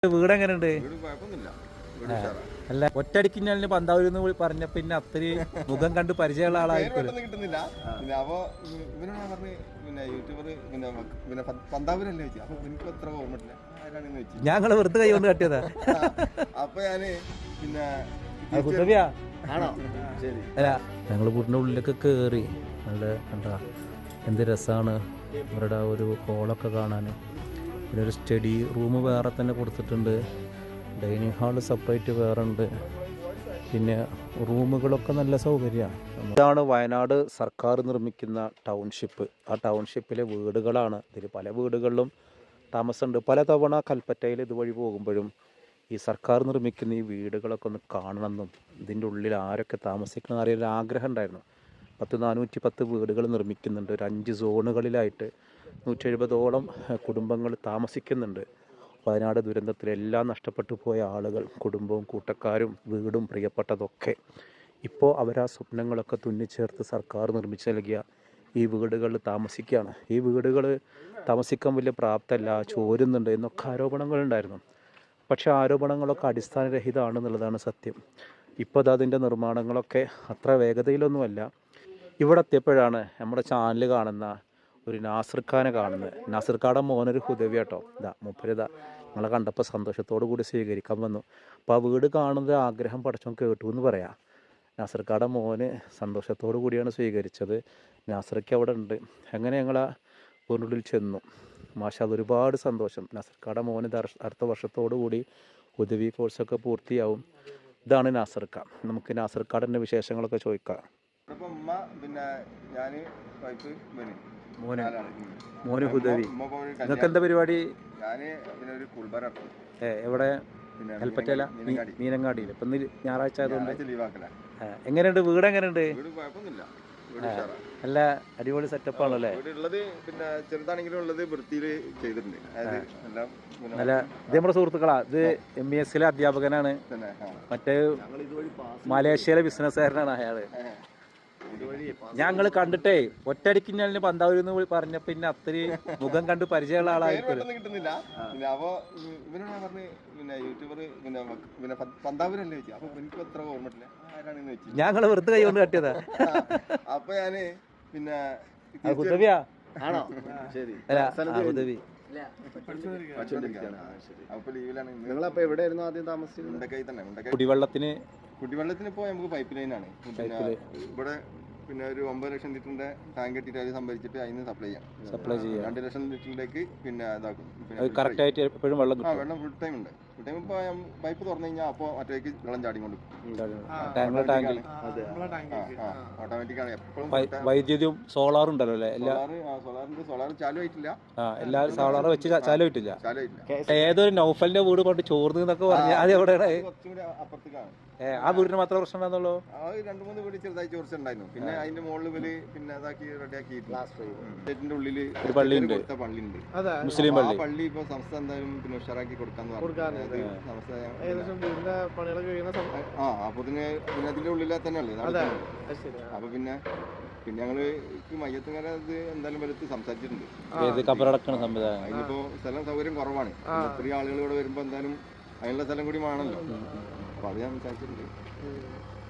വീട് എങ്ങനെയുണ്ട്? വീട് കുഴപ്പമൊന്നുമില്ല. വീട് ആ, ഉഷാറാ. അല്ല ഒറ്റയടിക്ക് ഞാൻ പന്താവൂരെന്ന് പറഞ്ഞ പിന്നെ അത്രയും മുഖം കണ്ട് പരിചയമുള്ള പേര് ആളായിരിക്കും. പെട്ടെന്ന് കിട്ടുന്നില്ല. പിന്നെ അപ്പൊ ഇവനോട് ഞാൻ പറഞ്ഞ് പിന്നെ യൂട്യൂബർ പിന്നെ പന്താവൂരല്ലേ ചോദിച്ചു. അപ്പൊ എനിക്ക് അത്ര ഓർമ്മയില്ല ആരാണെന്ന് വെച്ചു. ഞങ്ങള് വെറുതെ കൈ കൊണ്ട് കട്ടിയതാ. അപ്പൊ ഞാന് പിന്നെ ഹുദവിയാ ആണോ? ശരി. അല്ല ഞങ്ങൾ വീടിൻ്റെ ഉള്ളിലൊക്കെ കയറി നല്ല കണ്ടാ എന്ത് രസമാണ് ഇവരുടെ ആ ഒരു ഹോളൊക്കെ കാണാൻ. പിന്നെ ഒരു സ്റ്റഡി റൂം വേറെ തന്നെ കൊടുത്തിട്ടുണ്ട്, ഡൈനിങ് ഹാള് സെപ്പറേറ്റ് വേറെ ഉണ്ട്, പിന്നെ റൂമുകളൊക്കെ നല്ല സൗകര്യമാണ്. ഇതാണ് വയനാട് സർക്കാർ നിർമ്മിക്കുന്ന ടൗൺഷിപ്പ്. ആ ടൗൺഷിപ്പിലെ വീടുകളാണ്. ഇതിൽ പല വീടുകളിലും താമസമുണ്ട്. പല തവണ കൽപ്പറ്റയിൽ ഇതുവഴി പോകുമ്പോഴും ഈ സർക്കാർ നിർമ്മിക്കുന്ന ഈ വീടുകളൊക്കെ ഒന്ന് കാണണമെന്നും ഇതിൻ്റെ ഉള്ളിൽ ആരൊക്കെ താമസിക്കണം അറിയാൻ ആഗ്രഹം ഉണ്ടായിരുന്നു. 410 വീടുകൾ നിർമ്മിക്കുന്നുണ്ട്. ഒരു 5 സോണുകളിലായിട്ട് 170ഓളം കുടുംബങ്ങൾ താമസിക്കുന്നുണ്ട്. വയനാട് ദുരന്തത്തിലെല്ലാം നഷ്ടപ്പെട്ടു പോയ ആളുകൾ, കുടുംബവും കൂട്ടക്കാരും വീടും പ്രിയപ്പെട്ടതൊക്കെ ഇപ്പോൾ അവരാ സ്വപ്നങ്ങളൊക്കെ തുന്നിച്ചേർത്ത് സർക്കാർ നിർമ്മിച്ച് നൽകിയ ഈ വീടുകളിൽ താമസിക്കുകയാണ്. ഈ വീടുകൾ താമസിക്കാൻ വലിയ പ്രാപ്തമല്ല, ചോരുന്നുണ്ട് എന്നൊക്കെ ആരോപണങ്ങളുണ്ടായിരുന്നു. പക്ഷേ ആരോപണങ്ങളൊക്കെ അടിസ്ഥാനരഹിതമാണെന്നുള്ളതാണ് സത്യം. ഇപ്പോൾ അതിൻ്റെ നിർമ്മാണങ്ങളൊക്കെ അത്ര വേഗതയിലൊന്നുമല്ല. ഇവിടെ എത്തിയപ്പോഴാണ് നമ്മുടെ ചാനൽ കാണുന്ന ഒരു നാസിർ ഖാനെ കാണുന്നത്. നാസിർ ഖാടെ മോനൊരു ഹുദവി കേട്ടോ. മൂപ്പരിതാ നമ്മളെ കണ്ടപ്പോൾ സന്തോഷത്തോടു കൂടി സ്വീകരിക്കാൻ വന്നു. അപ്പോൾ ആ വീട് കാണുന്നത് ആഗ്രഹം പഠിച്ചോ കേട്ടു എന്ന് പറയാം. നാസിർ ഖാടെ മോന് സന്തോഷത്തോടു കൂടിയാണ് സ്വീകരിച്ചത്. നാസിർക്ക് അവിടെ ഉണ്ട്. അങ്ങനെ ഞങ്ങൾ ആ വീടിനുള്ളിൽ ചെന്നു. മാഷാ ഒരുപാട് സന്തോഷം. നാസിർ ഖാടെ മോന് അടുത്ത വർഷത്തോടു കൂടി ഹുദവി കോഴ്സൊക്കെ പൂർത്തിയാവും. ഇതാണ് നാസിർ ഖാൻ. നമുക്ക് നാസിർ ഖാൻ്റെ വിശേഷങ്ങളൊക്കെ ചോദിക്കാം. ഉമ്മ പിന്നെ ഞാന് വൈഫ് മോന് മോന് ഹുദവി. നിങ്ങൾക്ക് എന്താ പരിപാടി? ഞാന് പിന്നെ ഒരു കുൾബറ എവിടെ? പിന്നെ കൽപ്പറ്റയില മീനങ്ങാടിയിൽ. ഇപ്പം ഇന്ന് ഞായറാഴ്ച ആയതുകൊണ്ട് ലീവാക്കല. എങ്ങനെയുണ്ട് വീട്? എങ്ങനെയുണ്ട്? വീട് കുഴപ്പമൊന്നുമില്ല. വീട് ഉഷാറാ. നല്ല അടിപൊളി സെറ്റപ്പ് ആണല്ലേ? വീട് ഉള്ളത് പിന്നെ ചെറുതാണെങ്കിലും ഉള്ളത് വൃത്തിയിൽ ചെയ്തിട്ടുണ്ട്. അതായത് എല്ലാം നല്ല ഇത് നമ്മുടെ സുഹൃത്തുക്കളാ. ഇത് MES അധ്യാപകനാണ്. മറ്റേ മലേഷ്യയിലെ ബിസിനസ്സുകാരനാണ് അയാള്. ഞങ്ങൾ കണ്ടിട്ടേ ഒറ്റയടിക്ക് ഞാൻ പന്താവൂരെന്ന് പറഞ്ഞ പിന്നെ അത്രയും മുഖം കണ്ട് പരിചയമുള്ള ആളായിരിക്കും. കിട്ടുന്നില്ല. പിന്നെ അപ്പൊ ഇവനോട് ഞാൻ പറഞ്ഞ് പിന്നെ യൂട്യൂബർ പിന്നെ പന്താവൂരല്ലേ ചോദിച്ചു. അപ്പൊ എനിക്ക് അത്ര ഓർമ്മയില്ല ആരാണെന്ന് വെച്ചു. ഞങ്ങൾ വെറുതെ കൈ കൊണ്ട് കട്ടിയതാ. അപ്പൊ ഞാന് പിന്നെ ഹുദവിയാ ആണോ? ശരി. ഹുദവി അപ്പൊ ലീവിലാണ്. നിങ്ങളപ്പോ എവിടെയായിരുന്നു ആദ്യം താമസിച്ചത്? മുണ്ടക്കൈ തന്നെ. കുടിവെള്ളത്തിന് ഇപ്പൊ നമുക്ക് പൈപ്പ് ലൈനാണ്. ഇവിടെ പിന്നെ ഒരു 9 ലക്ഷം ലിറ്ററിന്റെ ടാങ്ക് കെട്ടിട്ട് അത് സംഭരിച്ചിട്ട് അതിന് സപ്ലൈ ചെയ്യാം. 2 ലക്ഷം ലിറ്ററിലേക്ക് പിന്നെ ഇതാക്കും. വെള്ളം ഫുൾ ടൈം ഉണ്ട്. ഫുൾ ടൈം ഇപ്പൊ പൈപ്പ് തുറന്നു കഴിഞ്ഞാൽ അപ്പൊ മറ്റേക്ക് വെള്ളം ചാടി കൊണ്ട് ഓട്ടോമാറ്റിക് ആണ്. എപ്പോഴും വൈദ്യുതിയും സോളാറും ഉണ്ടല്ലോ അല്ലേ? സോളാർ ചാലു ആയിട്ടില്ല. എല്ലാവരും സോളാർ വെച്ച് ചാലു ആയിട്ടില്ല. ഏതൊരു നൗഫലിന്റെ വീട് പണ്ട് ചോർന്ന് എന്നൊക്കെ പറഞ്ഞു. അത് എവിടെയാണ്? കുറച്ചും കൂടി അപ്പുറത്തേക്കാണ്. ആ വീടിന് മാത്രം പ്രശ്നം ഉണ്ടാകുന്നുള്ളൂ. 2-3 വീട് ചെറുതായി ചോർച്ചുണ്ടായിരുന്നു. പിന്നെ അതിന്റെ മുകളിൽ ഇവര് പിന്നെ ഇതാക്കി റെഡിയാക്കി സ്റ്റേറ്റിന്റെ ഉള്ളില് ഒരു പള്ളിയുണ്ട്. മുസ്ലിം പള്ളി. ആ പള്ളി ഇപ്പൊ സംസ്ഥാനം എന്തായാലും പിന്നെ ഉഷാറാക്കി കൊടുക്കാന്ന് പറഞ്ഞു. അപ്പൊ പിന്നെ അതിന്റെ ഉള്ളിലെ തന്നെ അല്ലേ. അപ്പൊ പിന്നെ ഞങ്ങള് മയ്യത്തുകാര ഇത് എന്തായാലും വലുത്ത് സംസാരിച്ചിട്ടുണ്ട്. അതിനിപ്പോ സ്ഥലം സൗകര്യം കുറവാണ്. ഇത്രയും ആളുകൾ ഇവിടെ വരുമ്പോ എന്തായാലും അതിനുള്ള സ്ഥലം കൂടി വേണമല്ലോ. അപ്പൊ അത് ഞാൻ സംസാരിച്ചിട്ടുണ്ട്.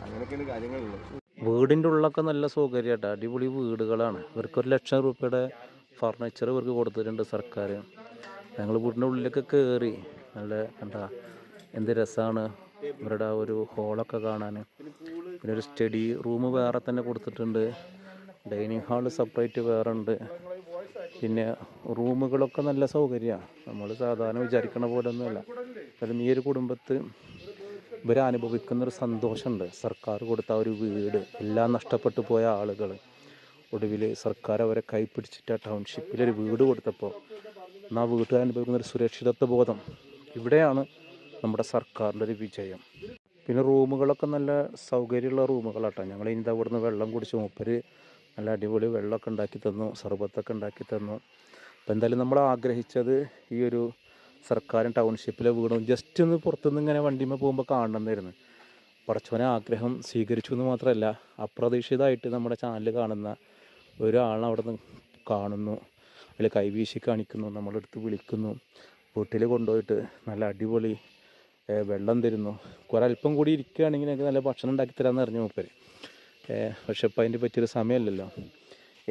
അങ്ങനെയൊക്കെയാണ് കാര്യങ്ങളുള്ളത്. വീടിൻ്റെ ഉള്ളൊക്കെ നല്ല സൗകര്യമായിട്ട് അടിപൊളി വീടുകളാണ്. ഇവർക്ക് 1 ലക്ഷം രൂപയുടെ ഫർണിച്ചർ ഇവർക്ക് കൊടുത്തിട്ടുണ്ട് സർക്കാർ. ഞങ്ങൾ വീടിൻ്റെ ഉള്ളിലൊക്കെ കയറി നല്ല കണ്ടാ എന്ത് രസമാണ് ഇവരുടെ ആ ഒരു ഹോളൊക്കെ കാണാൻ. പിന്നെ ഒരു സ്റ്റഡി റൂം വേറെ തന്നെ കൊടുത്തിട്ടുണ്ട്, ഡൈനിങ് ഹാള് സെപ്പറേറ്റ് വേറെ ഉണ്ട്. പിന്നെ റൂമുകളൊക്കെ നല്ല സൗകര്യമാണ്. നമ്മൾ സാധാരണ വിചാരിക്കണ പോലെ ഒന്നുമല്ല. കാരണം ഈ ഒരു കുടുംബത്ത് ഇവരനുഭവിക്കുന്നൊരു സന്തോഷമുണ്ട്. സർക്കാർ കൊടുത്ത ഒരു വീട്, എല്ലാം നഷ്ടപ്പെട്ടു പോയ ആളുകൾ ഒടുവിൽ സർക്കാർ അവരെ കൈപ്പിടിച്ചിട്ട് ടൗൺഷിപ്പിലൊരു വീട് കൊടുത്തപ്പോൾ ആ വീട്ടുകാർ അനുഭവിക്കുന്നൊരു സുരക്ഷിതത്വ ബോധം, ഇവിടെയാണ് നമ്മുടെ സർക്കാരിൻ്റെ ഒരു വിജയം. പിന്നെ റൂമുകളൊക്കെ നല്ല സൗകര്യമുള്ള റൂമുകളാട്ടോ. ഞങ്ങൾ ഇനി അവിടുന്ന് വെള്ളം കുടിച്ച് മൂപ്പര് നല്ല അടിപൊളി വെള്ളമൊക്കെ ഉണ്ടാക്കി തന്നു, സർബത്തൊക്കെ ഉണ്ടാക്കി തന്നു. അപ്പോൾ എന്തായാലും നമ്മൾ ആഗ്രഹിച്ചത് ഈ ഒരു സർക്കാരും ടൗൺഷിപ്പിലെ വീടും ജസ്റ്റ് ഒന്ന് പുറത്തുനിന്ന് ഇങ്ങനെ വണ്ടിമേ പോകുമ്പോൾ കാണണമെന്നായിരുന്നു. പടച്ചവനെ ആഗ്രഹം സ്വീകരിച്ചു എന്ന് മാത്രമല്ല, അപ്രതീക്ഷിതമായിട്ട് നമ്മുടെ ചാനൽ കാണുന്ന ഒരാളവിടെ നിന്ന് കാണുന്നു, അതിൽ കൈവീശി കാണിക്കുന്നു, നമ്മളെടുത്ത് വിളിക്കുന്നു. വീട്ടിൽ കൊണ്ടുപോയിട്ട് നല്ല അടിപൊളി വെള്ളം തരുന്നു. അല്പം കൂടി ഇരിക്കുകയാണെങ്കിൽ എനിക്ക് നല്ല ഭക്ഷണം ഉണ്ടാക്കി തരാമെന്ന് അറിഞ്ഞു മൂപ്പര്. പക്ഷെ ഇപ്പം അതിൻ്റെ പറ്റിയൊരു സമയമല്ലല്ലോ.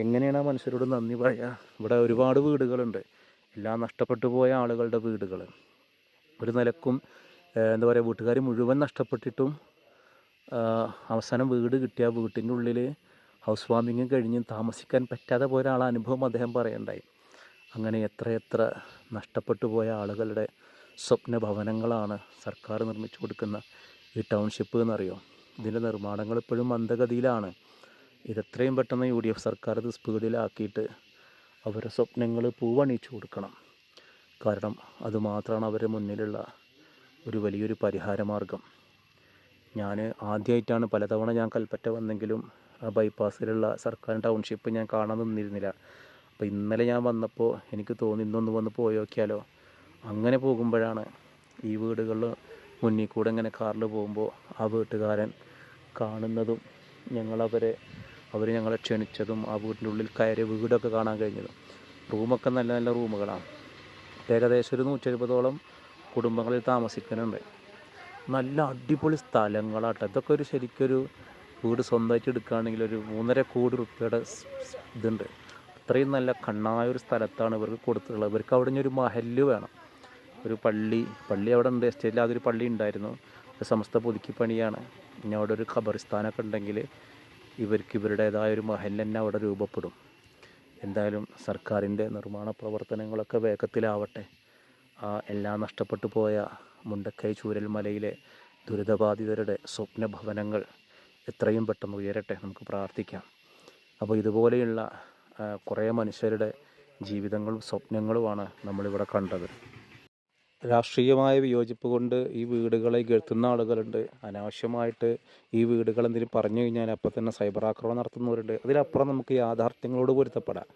എങ്ങനെയാണ് ആ മനുഷ്യരോട് നന്ദി പറയുക? ഇവിടെ ഒരുപാട് വീടുകളുണ്ട്, എല്ലാം നഷ്ടപ്പെട്ടു പോയ ആളുകളുടെ വീടുകൾ. ഒരു നിലക്കും എന്താ പറയുക, വീട്ടുകാർ മുഴുവൻ നഷ്ടപ്പെട്ടിട്ടും അവസാനം വീട് കിട്ടിയ വീട്ടിൻ്റെ ഉള്ളിൽ ഹൗസ് വാമിങ് കഴിഞ്ഞ് താമസിക്കാൻ പറ്റാതെ പോയ ഒരാളെ അനുഭവം അദ്ദേഹം പറയണ്ടായി. അങ്ങനെ എത്രയെത്ര നഷ്ടപ്പെട്ടു പോയ ആളുകളുടെ സ്വപ്ന ഭവനങ്ങളാണ് സർക്കാർ നിർമ്മിച്ചു കൊടുക്കുന്ന ഈ ടൗൺഷിപ്പ് എന്നറിയോ. ഇതിൻ്റെ നിർമ്മാണങ്ങൾ ഇപ്പോഴും മന്ദഗതിയിലാണ്. ഇതെത്രയും പെട്ടെന്ന് UDF സർക്കാർ ഇത് സ്പീഡിലാക്കിയിട്ട് അവരുടെ സ്വപ്നങ്ങൾ പൂവണിയിച്ചു കൊടുക്കണം. കാരണം അതുമാത്രമാണ് അവരുടെ മുന്നിലുള്ള ഒരു വലിയൊരു പരിഹാരമാർഗം. ഞാൻ ആദ്യമായിട്ടാണ്, പലതവണ ഞാൻ കൽപ്പറ്റ വന്നെങ്കിലും ആ ബൈപ്പാസിലുള്ള സർക്കാർ ടൗൺഷിപ്പ് ഞാൻ കാണാൻ നിന്നിരുന്നില്ല. അപ്പോൾ ഇന്നലെ ഞാൻ വന്നപ്പോൾ എനിക്ക് തോന്നി ഇന്നൊന്ന് വന്ന് പോയി നോക്കിയാലോ. അങ്ങനെ പോകുമ്പോഴാണ് ഈ വീടുകളിൽ മുന്നിൽ കൂടെ ഇങ്ങനെ കാറിൽ പോകുമ്പോൾ ആ വീട്ടുകാരൻ കാണുന്നതും അവർ ഞങ്ങളെ ക്ഷണിച്ചതും ആ വീടിൻ്റെ ഉള്ളിൽ കയറി വീടൊക്കെ കാണാൻ കഴിഞ്ഞതും. റൂമൊക്കെ നല്ല നല്ല റൂമുകളാണ്. ഏകദേശം ഒരു 170ഓളം കുടുംബങ്ങളിൽ താമസിക്കുന്നുണ്ട്. നല്ല അടിപൊളി സ്ഥലങ്ങളാട്ടോ. ഇതൊക്കെ ഒരു ശരിക്കൊരു വീട് സ്വന്തമായിട്ട് എടുക്കുകയാണെങ്കിൽ ഒരു 3.5 കോടി രൂപയുടെ ഇതുണ്ട്. അത്രയും നല്ല കണ്ണായൊരു സ്ഥലത്താണ് ഇവർക്ക് കൊടുത്തിട്ടുള്ളത്. ഇവർക്ക് അവിടെ നിന്ന് ഒരു മഹല്ല് വേണം, ഒരു പള്ളി അവിടെ ഉണ്ട്. എസ്റ്റേറ്റിൽ അതൊരു പള്ളി ഉണ്ടായിരുന്നു, സമസ്ത പുതുക്കി പണിയാണ്. ഇനി അവിടെ ഒരു ഖബറിസ്ഥാനൊക്കെ ഉണ്ടെങ്കിൽ ഇവർക്ക് ഇവരുടേതായൊരു മഹല്ല് തന്നെ അവിടെ രൂപപ്പെടും. എന്തായാലും സർക്കാരിൻ്റെ നിർമ്മാണ പ്രവർത്തനങ്ങളൊക്കെ വേഗത്തിലാവട്ടെ. എല്ലാം നഷ്ടപ്പെട്ടു പോയ മുണ്ടക്കൈ ചൂരൽമലയിലെ ദുരിതബാധിതരുടെ സ്വപ്ന ഭവനങ്ങൾ എത്രയും പെട്ടെന്ന് ഉയരട്ടെ, നമുക്ക് പ്രാർത്ഥിക്കാം. അപ്പോൾ ഇതുപോലെയുള്ള കുറേ മനുഷ്യരുടെ ജീവിതങ്ങളും സ്വപ്നങ്ങളുമാണ് നമ്മളിവിടെ കണ്ടത്. രാഷ്ട്രീയമായ വിയോജിപ്പ് കൊണ്ട് ഈ വീടുകളെ ഇകഴ്ത്തുന്ന ആളുകളുണ്ട്. അനാവശ്യമായിട്ട് ഈ വീടുകൾ എന്തെങ്കിലും പറഞ്ഞു കഴിഞ്ഞാൽ അപ്പോൾ തന്നെ സൈബർ ആക്രമണം നടത്തുന്നവരുണ്ട്. അതിലപ്പുറം നമുക്ക് യാഥാർത്ഥ്യങ്ങളോട് പൊരുത്തപ്പെടാം.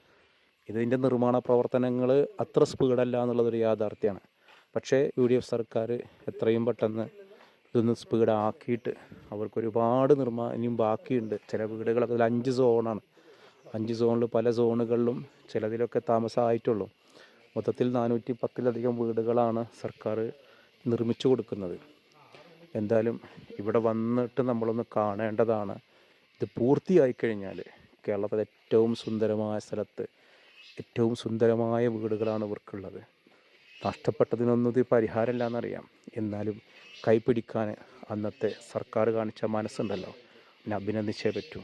ഇതിൻ്റെ നിർമ്മാണ പ്രവർത്തനങ്ങൾ അത്ര സ്പീഡല്ല എന്നുള്ളതൊരു യാഥാർത്ഥ്യമാണ്. പക്ഷേ UDF സർക്കാർ എത്രയും പെട്ടെന്ന് ഇതൊന്ന് സ്പീഡാക്കിയിട്ട്, അവർക്കൊരുപാട് ഇനിയും ബാക്കിയുണ്ട്. ചില വീടുകളൊക്കെ അതിൽ 5 സോണാണ്. 5 സോണിൽ പല സോണുകളിലും ചിലതിലൊക്കെ താമസമായിട്ടുള്ളൂ. മൊത്തത്തിൽ 410-ലധികം വീടുകളാണ് സർക്കാർ നിർമ്മിച്ചു കൊടുക്കുന്നത്. എന്തായാലും ഇവിടെ വന്നിട്ട് നമ്മളൊന്ന് കാണേണ്ടതാണ്. ഇത് പൂർത്തിയായി കഴിഞ്ഞാൽ കേരളത്തിലെ ഏറ്റവും സുന്ദരമായ സ്ഥലത്ത് ഏറ്റവും സുന്ദരമായ വീടുകളാണ് ഇവർക്കുള്ളത്. നഷ്ടപ്പെട്ടതിനൊന്നും ഇത് പരിഹാരമില്ല എന്നറിയാം. എന്നാലും കൈപിടിക്കാൻ അന്നത്തെ സർക്കാർ കാണിച്ച മനസ്സുണ്ടല്ലോ, എന്നെ അഭിനന്ദിച്ചേ പറ്റൂ.